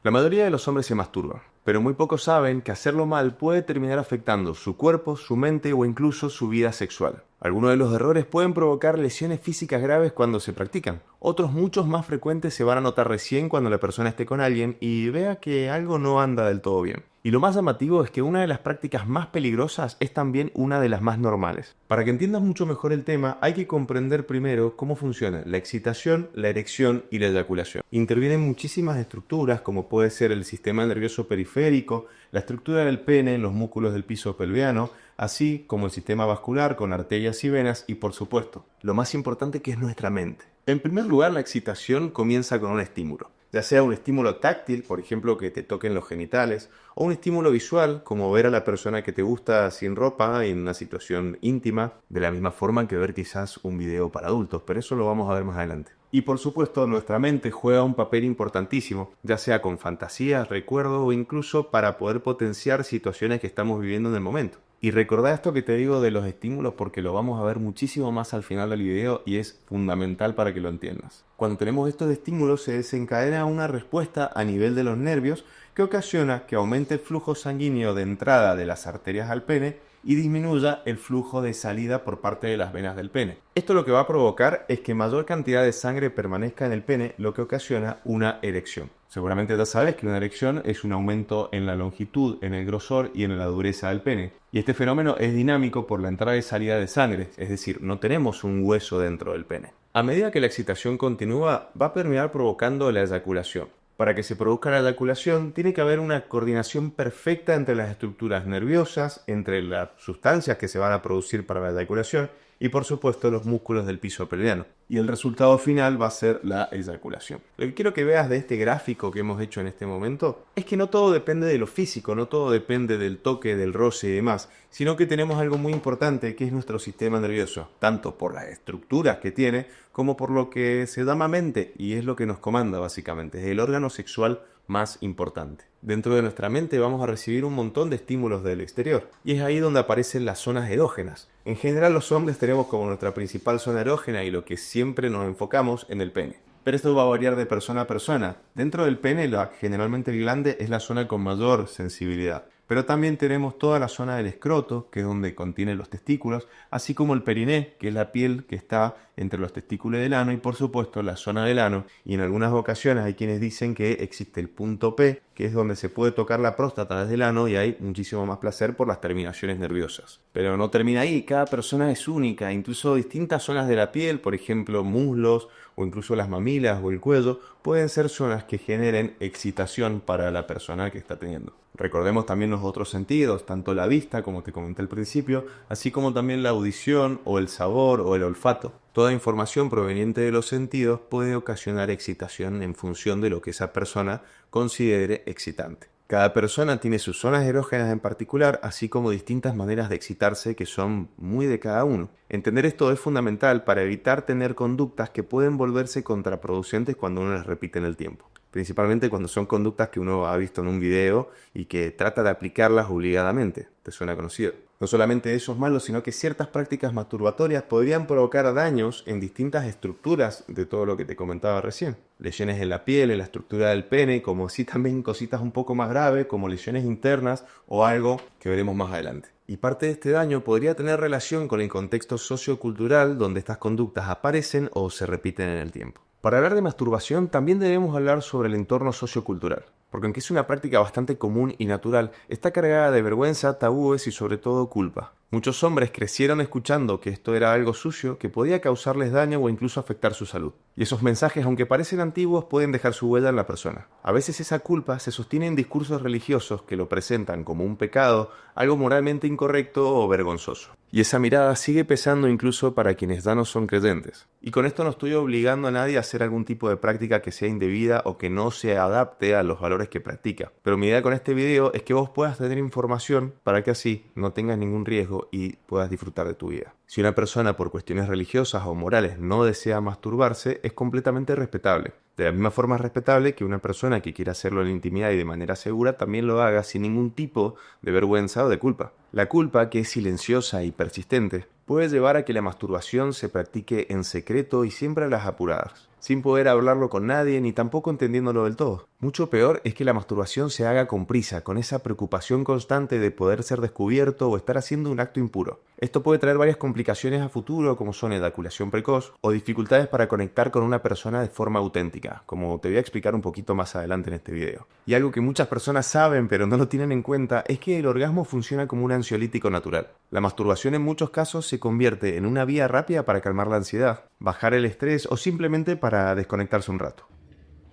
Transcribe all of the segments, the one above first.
La mayoría de los hombres se masturban, pero muy pocos saben que hacerlo mal puede terminar afectando su cuerpo, su mente o incluso su vida sexual. Algunos de los errores pueden provocar lesiones físicas graves cuando se practican. Otros, muchos más frecuentes, se van a notar recién cuando la persona esté con alguien y vea que algo no anda del todo bien. Y lo más llamativo es que una de las prácticas más peligrosas es también una de las más normales. Para que entiendas mucho mejor el tema, hay que comprender primero cómo funciona la excitación, la erección y la eyaculación. Intervienen muchísimas estructuras, como puede ser el sistema nervioso periférico, la estructura del pene, los músculos del piso pelviano, así como el sistema vascular con arterias y venas y, por supuesto, lo más importante, que es nuestra mente. En primer lugar, la excitación comienza con un estímulo, ya sea un estímulo táctil, por ejemplo, que te toquen los genitales, o un estímulo visual, como ver a la persona que te gusta sin ropa en una situación íntima, de la misma forma que ver quizás un video para adultos, pero eso lo vamos a ver más adelante. Y por supuesto, nuestra mente juega un papel importantísimo, ya sea con fantasías, recuerdos o incluso para poder potenciar situaciones que estamos viviendo en el momento. Y recordá esto que te digo de los estímulos, porque lo vamos a ver muchísimo más al final del video y es fundamental para que lo entiendas. Cuando tenemos estos estímulos se desencadena una respuesta a nivel de los nervios que ocasiona que aumente el flujo sanguíneo de entrada de las arterias al pene y disminuya el flujo de salida por parte de las venas del pene. Esto lo que va a provocar es que mayor cantidad de sangre permanezca en el pene, lo que ocasiona una erección. Seguramente ya sabes que una erección es un aumento en la longitud, en el grosor y en la dureza del pene. Y este fenómeno es dinámico por la entrada y salida de sangre, es decir, no tenemos un hueso dentro del pene. A medida que la excitación continúa, va a terminar provocando la eyaculación. Para que se produzca la eyaculación, tiene que haber una coordinación perfecta entre las estructuras nerviosas, entre las sustancias que se van a producir para la eyaculación y, por supuesto, los músculos del piso pelviano. Y el resultado final va a ser la eyaculación. Lo que quiero que veas de este gráfico que hemos hecho en este momento es que no todo depende de lo físico, no todo depende del toque, del roce y demás, sino que tenemos algo muy importante que es nuestro sistema nervioso, tanto por las estructuras que tiene como por lo que se llama mente, y es lo que nos comanda básicamente, es el órgano sexual más importante. Dentro de nuestra mente vamos a recibir un montón de estímulos del exterior, y es ahí donde aparecen las zonas erógenas. En general, los hombres tenemos como nuestra principal zona erógena y lo que siempre nos enfocamos en el pene. Pero esto va a variar de persona a persona. Dentro del pene, generalmente el glande es la zona con mayor sensibilidad. Pero también tenemos toda la zona del escroto, que es donde contiene los testículos, así como el periné, que es la piel que está entre los testículos del ano, y por supuesto la zona del ano. Y en algunas ocasiones hay quienes dicen que existe el punto P, que es donde se puede tocar la próstata desde el ano y hay muchísimo más placer por las terminaciones nerviosas. Pero no termina ahí, cada persona es única, incluso distintas zonas de la piel, por ejemplo muslos o incluso las mamilas o el cuello, pueden ser zonas que generen excitación para la persona que está teniendo. Recordemos también los otros sentidos, tanto la vista, como te comenté al principio, así como también la audición o el sabor o el olfato. Toda información proveniente de los sentidos puede ocasionar excitación en función de lo que esa persona considere excitante. Cada persona tiene sus zonas erógenas en particular, así como distintas maneras de excitarse que son muy de cada uno. Entender esto es fundamental para evitar tener conductas que pueden volverse contraproducentes cuando uno las repite en el tiempo. Principalmente cuando son conductas que uno ha visto en un video y que trata de aplicarlas obligadamente. ¿Te suena conocido? No solamente eso es malo, sino que ciertas prácticas masturbatorias podrían provocar daños en distintas estructuras de todo lo que te comentaba recién. Lesiones en la piel, en la estructura del pene, como sí también cositas un poco más graves, como lesiones internas o algo que veremos más adelante. Y parte de este daño podría tener relación con el contexto sociocultural donde estas conductas aparecen o se repiten en el tiempo. Para hablar de masturbación también debemos hablar sobre el entorno sociocultural, porque aunque es una práctica bastante común y natural, está cargada de vergüenza, tabúes y sobre todo culpa. Muchos hombres crecieron escuchando que esto era algo sucio que podía causarles daño o incluso afectar su salud. Y esos mensajes, aunque parecen antiguos, pueden dejar su huella en la persona. A veces esa culpa se sostiene en discursos religiosos que lo presentan como un pecado, algo moralmente incorrecto o vergonzoso. Y esa mirada sigue pesando incluso para quienes ya no son creyentes. Y con esto no estoy obligando a nadie a hacer algún tipo de práctica que sea indebida o que no se adapte a los valores que practica. Pero mi idea con este video es que vos puedas tener información para que así no tengas ningún riesgo y puedas disfrutar de tu vida. Si una persona por cuestiones religiosas o morales no desea masturbarse, es completamente respetable. De la misma forma es respetable que una persona que quiera hacerlo en la intimidad y de manera segura también lo haga sin ningún tipo de vergüenza o de culpa. La culpa, que es silenciosa y persistente, puede llevar a que la masturbación se practique en secreto y siempre a las apuradas. sin poder hablarlo con nadie ni tampoco entendiéndolo del todo. Mucho peor es que la masturbación se haga con prisa, con esa preocupación constante de poder ser descubierto o estar haciendo un acto impuro. Esto puede traer varias complicaciones a futuro, como son eyaculación precoz o dificultades para conectar con una persona de forma auténtica, como te voy a explicar un poquito más adelante en este video. Y algo que muchas personas saben pero no lo tienen en cuenta es que el orgasmo funciona como un ansiolítico natural. La masturbación en muchos casos se convierte en una vía rápida para calmar la ansiedad, bajar el estrés o simplemente para desconectarse un rato.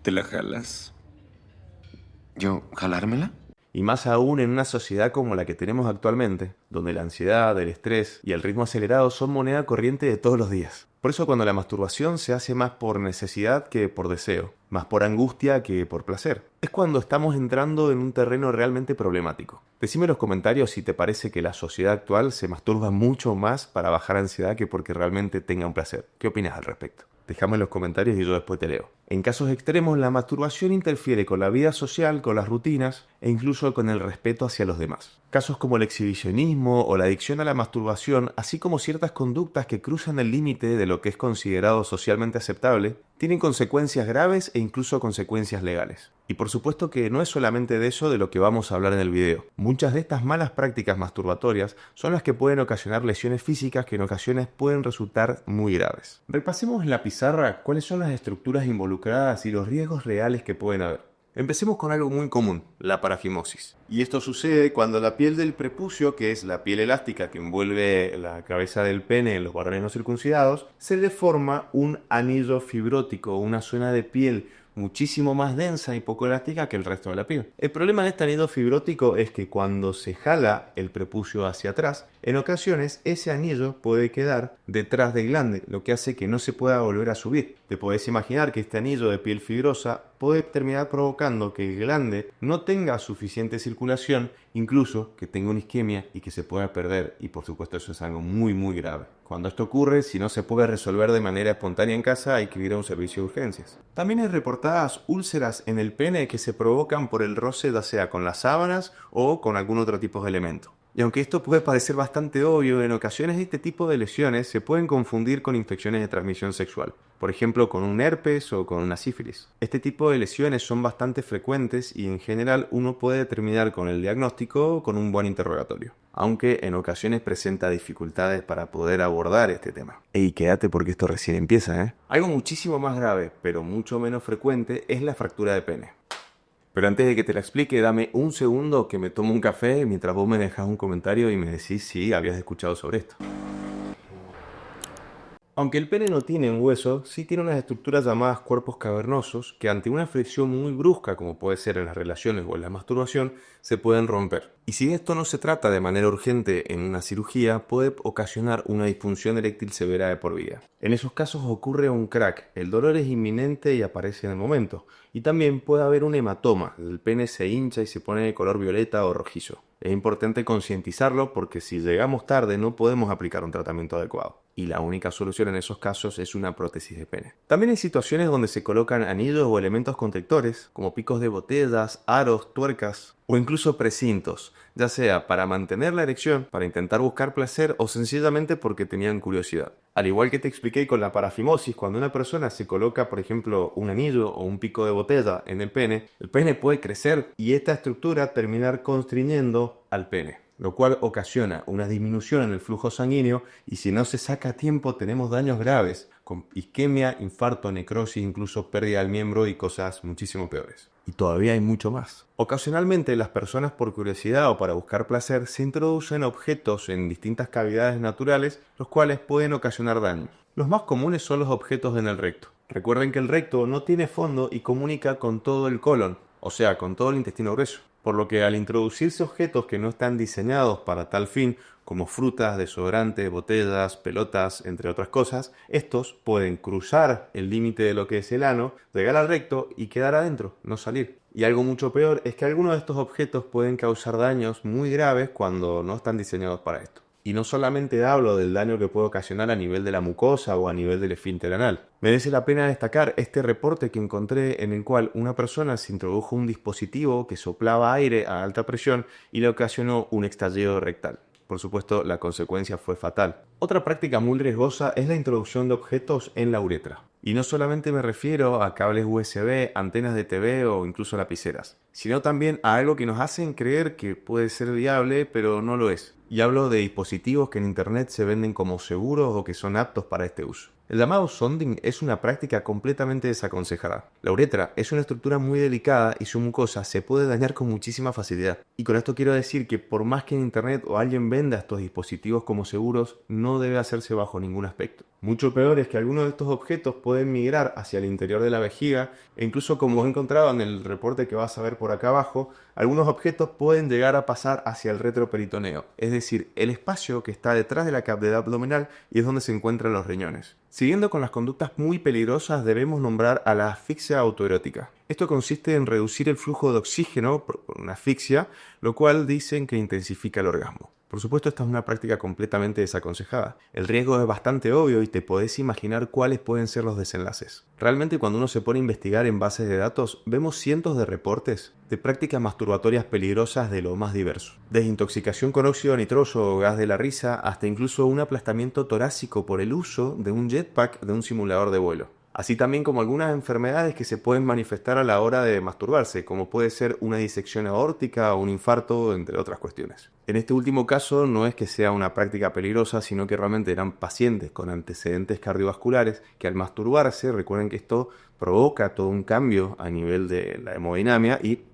¿Te la jalas? ¿Yo jalármela? Y más aún en una sociedad como la que tenemos actualmente, donde la ansiedad, el estrés y el ritmo acelerado son moneda corriente de todos los días. Por eso cuando la masturbación se hace más por necesidad que por deseo, más por angustia que por placer, es cuando estamos entrando en un terreno realmente problemático. Decime en los comentarios si te parece que la sociedad actual se masturba mucho más para bajar ansiedad que porque realmente tenga un placer. ¿Qué opinas al respecto? Déjame en los comentarios y yo después te leo. En casos extremos, la masturbación interfiere con la vida social, con las rutinas e incluso con el respeto hacia los demás. Casos como el exhibicionismo o la adicción a la masturbación, así como ciertas conductas que cruzan el límite de lo que es considerado socialmente aceptable, tienen consecuencias graves e incluso consecuencias legales. Y por supuesto que no es solamente de eso de lo que vamos a hablar en el video. Muchas de estas malas prácticas masturbatorias son las que pueden ocasionar lesiones físicas que en ocasiones pueden resultar muy graves. Repasemos en la pizarra cuáles son las estructuras involucradas y los riesgos reales que pueden haber. Empecemos con algo muy común, la parafimosis. Y esto sucede cuando la piel del prepucio, que es la piel elástica que envuelve la cabeza del pene en los varones no circuncidados, se le forma un anillo fibrótico, una zona de piel muchísimo más densa y poco elástica que el resto de la piel. El problema de este anillo fibrótico es que cuando se jala el prepucio hacia atrás, en ocasiones ese anillo puede quedar detrás del glande, lo que hace que no se pueda volver a subir. Te podés imaginar que este anillo de piel fibrosa puede terminar provocando que el glande no tenga suficiente circulación, incluso que tenga una isquemia y que se pueda perder, y por supuesto eso es algo muy grave. Cuando esto ocurre, si no se puede resolver de manera espontánea en casa, hay que ir a un servicio de urgencias. También hay reportadas úlceras en el pene que se provocan por el roce ya sea con las sábanas o con algún otro tipo de elemento. Y aunque esto puede parecer bastante obvio, en ocasiones este tipo de lesiones se pueden confundir con infecciones de transmisión sexual, por ejemplo con un herpes o con una sífilis. Este tipo de lesiones son bastante frecuentes y en general uno puede determinar con el diagnóstico con un buen interrogatorio, aunque en ocasiones presenta dificultades para poder abordar este tema. Ey, quédate porque esto recién empieza, ¿eh? Algo muchísimo más grave, pero mucho menos frecuente, es la fractura de pene. Pero antes de que te la explique, dame un segundo que me tomo un café mientras vos me dejas un comentario y me decís si habías escuchado sobre esto. Aunque el pene no tiene un hueso, sí tiene unas estructuras llamadas cuerpos cavernosos que ante una fricción muy brusca, como puede ser en las relaciones o en la masturbación, se pueden romper. Y si esto no se trata de manera urgente en una cirugía, puede ocasionar una disfunción eréctil severa de por vida. En esos casos ocurre un crack, el dolor es inminente y aparece en el momento. Y también puede haber un hematoma, el pene se hincha y se pone de color violeta o rojizo. Es importante concientizarlo porque si llegamos tarde no podemos aplicar un tratamiento adecuado. Y la única solución en esos casos es una prótesis de pene. También hay situaciones donde se colocan anillos o elementos constrictores, como picos de botellas, aros, tuercas o incluso precintos, ya sea para mantener la erección, para intentar buscar placer o sencillamente porque tenían curiosidad. Al igual que te expliqué con la parafimosis, cuando una persona se coloca, por ejemplo, un anillo o un pico de botella en el pene puede crecer y esta estructura terminar constriñendo al pene, lo cual ocasiona una disminución en el flujo sanguíneo y si no se saca a tiempo tenemos daños graves, con isquemia, infarto, necrosis, incluso pérdida del miembro y cosas muchísimo peores. Y todavía hay mucho más. Ocasionalmente las personas por curiosidad o para buscar placer se introducen objetos en distintas cavidades naturales, los cuales pueden ocasionar daños. Los más comunes son los objetos en el recto. Recuerden que el recto no tiene fondo y comunica con todo el colon, o sea, con todo el intestino grueso. Por lo que al introducirse objetos que no están diseñados para tal fin, como frutas, desodorante, botellas, pelotas, entre otras cosas, estos pueden cruzar el límite de lo que es el ano, llegar al recto y quedar adentro, no salir. Y algo mucho peor es que algunos de estos objetos pueden causar daños muy graves cuando no están diseñados para esto. Y no solamente hablo del daño que puede ocasionar a nivel de la mucosa o a nivel del esfínter anal. Merece la pena destacar este reporte que encontré en el cual una persona se introdujo un dispositivo que soplaba aire a alta presión y le ocasionó un estallido rectal. Por supuesto, la consecuencia fue fatal. Otra práctica muy riesgosa es la introducción de objetos en la uretra. Y no solamente me refiero a cables USB, antenas de TV o incluso lapiceras, sino también a algo que nos hacen creer que puede ser viable, pero no lo es. Y hablo de dispositivos que en internet se venden como seguros o que son aptos para este uso. El llamado sonding es una práctica completamente desaconsejada. La uretra es una estructura muy delicada y su mucosa se puede dañar con muchísima facilidad. Y con esto quiero decir que por más que en internet o alguien venda estos dispositivos como seguros, no debe hacerse bajo ningún aspecto. Mucho peor es que algunos de estos objetos pueden migrar hacia el interior de la vejiga e incluso, como he encontrado en el reporte que vas a ver por acá abajo, algunos objetos pueden llegar a pasar hacia el retroperitoneo, es decir, el espacio que está detrás de la cavidad abdominal y es donde se encuentran los riñones. Siguiendo con las conductas muy peligrosas, debemos nombrar a la asfixia autoerótica. Esto consiste en reducir el flujo de oxígeno por una asfixia, lo cual dicen que intensifica el orgasmo. Por supuesto, esta es una práctica completamente desaconsejada. El riesgo es bastante obvio y te podés imaginar cuáles pueden ser los desenlaces. Realmente, cuando uno se pone a investigar en bases de datos, vemos cientos de reportes de prácticas masturbatorias peligrosas de lo más diverso. Desde intoxicación con óxido nitroso o gas de la risa, hasta incluso un aplastamiento torácico por el uso de un jetpack de un simulador de vuelo. Así también como algunas enfermedades que se pueden manifestar a la hora de masturbarse, como puede ser una disección aórtica o un infarto, entre otras cuestiones. En este último caso no es que sea una práctica peligrosa, sino que realmente eran pacientes con antecedentes cardiovasculares que al masturbarse, recuerden que esto provoca todo un cambio a nivel de la hemodinamia y,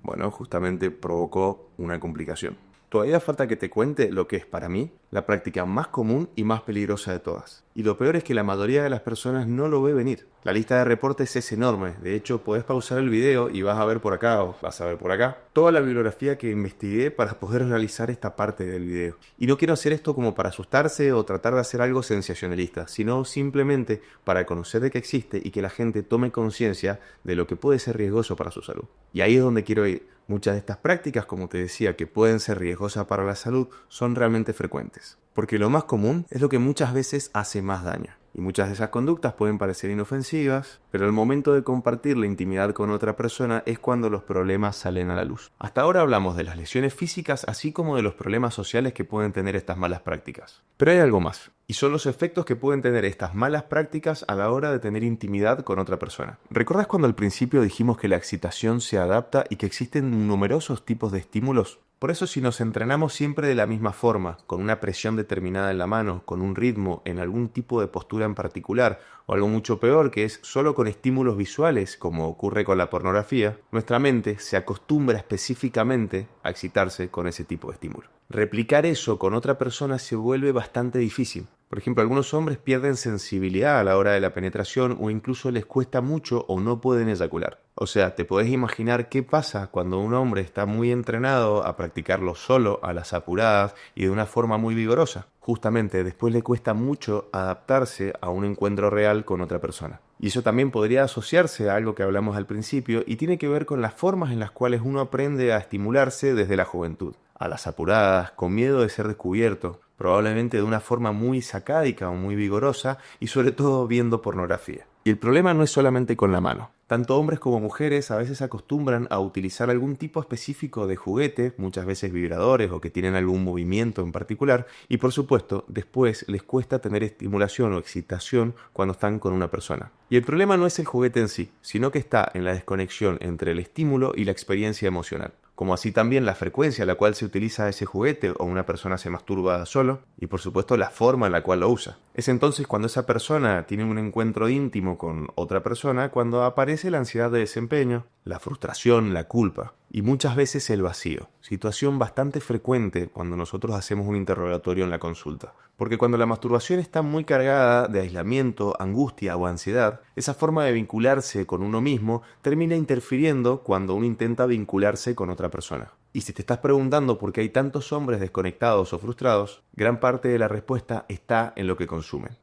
bueno, justamente provocó una complicación. Todavía falta que te cuente lo que es para mí la práctica más común y más peligrosa de todas. Y lo peor es que la mayoría de las personas no lo ve venir. La lista de reportes es enorme. De hecho, podés pausar el video y vas a ver por acá o vas a ver por acá toda la bibliografía que investigué para poder realizar esta parte del video. Y no quiero hacer esto como para asustarse o tratar de hacer algo sensacionalista, sino simplemente para conocer de que existe y que la gente tome conciencia de lo que puede ser riesgoso para su salud. Y ahí es donde quiero ir. Muchas de estas prácticas, como te decía, que pueden ser riesgosas para la salud, son realmente frecuentes. Porque lo más común es lo que muchas veces hace más daño. Y muchas de esas conductas pueden parecer inofensivas, pero al momento de compartir la intimidad con otra persona es cuando los problemas salen a la luz. Hasta ahora hablamos de las lesiones físicas, así como de los problemas sociales que pueden tener estas malas prácticas. Pero hay algo más, y son los efectos que pueden tener estas malas prácticas a la hora de tener intimidad con otra persona. ¿Recuerdas cuando al principio dijimos que la excitación se adapta y que existen numerosos tipos de estímulos? Por eso, si nos entrenamos siempre de la misma forma, con una presión determinada en la mano, con un ritmo, en algún tipo de postura en particular, o algo mucho peor que es solo con estímulos visuales, como ocurre con la pornografía, nuestra mente se acostumbra específicamente a excitarse con ese tipo de estímulo. Replicar eso con otra persona se vuelve bastante difícil. Por ejemplo, algunos hombres pierden sensibilidad a la hora de la penetración o incluso les cuesta mucho o no pueden eyacular. O sea, te podés imaginar qué pasa cuando un hombre está muy entrenado a practicarlo solo, a las apuradas y de una forma muy vigorosa. Justamente después le cuesta mucho adaptarse a un encuentro real con otra persona. Y eso también podría asociarse a algo que hablamos al principio y tiene que ver con las formas en las cuales uno aprende a estimularse desde la juventud. A las apuradas, con miedo de ser descubierto, probablemente de una forma muy sacádica o muy vigorosa y sobre todo viendo pornografía. Y el problema no es solamente con la mano. Tanto hombres como mujeres a veces acostumbran a utilizar algún tipo específico de juguete, muchas veces vibradores o que tienen algún movimiento en particular, y por supuesto después les cuesta tener estimulación o excitación cuando están con una persona. Y el problema no es el juguete en sí, sino que está en la desconexión entre el estímulo y la experiencia emocional. Como así también la frecuencia a la cual se utiliza ese juguete o una persona se masturba solo, y por supuesto la forma en la cual lo usa. Es entonces cuando esa persona tiene un encuentro íntimo con otra persona cuando aparece la ansiedad de desempeño, la frustración, la culpa y muchas veces el vacío, situación bastante frecuente cuando nosotros hacemos un interrogatorio en la consulta. Porque cuando la masturbación está muy cargada de aislamiento, angustia o ansiedad, esa forma de vincularse con uno mismo termina interfiriendo cuando uno intenta vincularse con otra persona. Y si te estás preguntando por qué hay tantos hombres desconectados o frustrados, gran parte de la respuesta está en lo que consumen.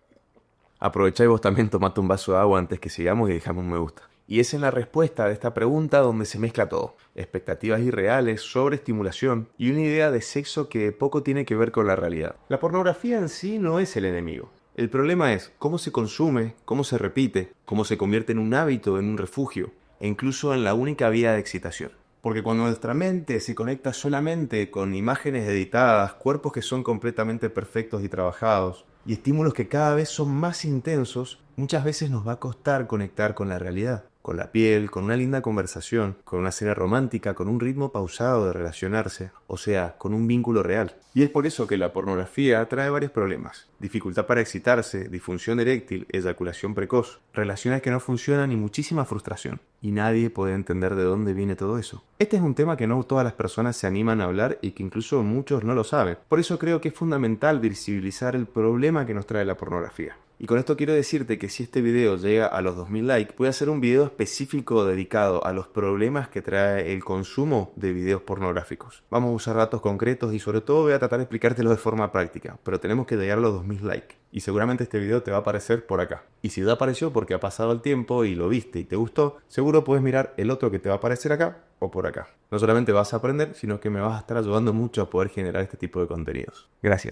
Aprovechá y vos también tomate un vaso de agua antes que sigamos y dejame un me gusta. Y es en la respuesta de esta pregunta donde se mezcla todo. Expectativas irreales, sobreestimulación y una idea de sexo que poco tiene que ver con la realidad. La pornografía en sí no es el enemigo. El problema es cómo se consume, cómo se repite, cómo se convierte en un hábito, en un refugio, e incluso en la única vía de excitación. Porque cuando nuestra mente se conecta solamente con imágenes editadas, cuerpos que son completamente perfectos y trabajados, y estímulos que cada vez son más intensos, muchas veces nos va a costar conectar con la realidad, con la piel, con una linda conversación, con una escena romántica, con un ritmo pausado de relacionarse, o sea, con un vínculo real. Y es por eso que la pornografía trae varios problemas: dificultad para excitarse, disfunción eréctil, eyaculación precoz, relaciones que no funcionan y muchísima frustración. Y nadie puede entender de dónde viene todo eso. Este es un tema que no todas las personas se animan a hablar y que incluso muchos no lo saben. Por eso creo que es fundamental visibilizar el problema que nos trae la pornografía. Y con esto quiero decirte que si este video llega a los 2000 likes, voy a hacer un video específico dedicado a los problemas que trae el consumo de videos pornográficos. Vamos a usar datos concretos y sobre todo voy a tratar de explicártelo de forma práctica, pero tenemos que llegar a los 2000 likes. Y seguramente este video te va a aparecer por acá. Y si te apareció porque ha pasado el tiempo y lo viste y te gustó, seguro puedes mirar el otro que te va a aparecer acá o por acá. No solamente vas a aprender, sino que me vas a estar ayudando mucho a poder generar este tipo de contenidos. Gracias.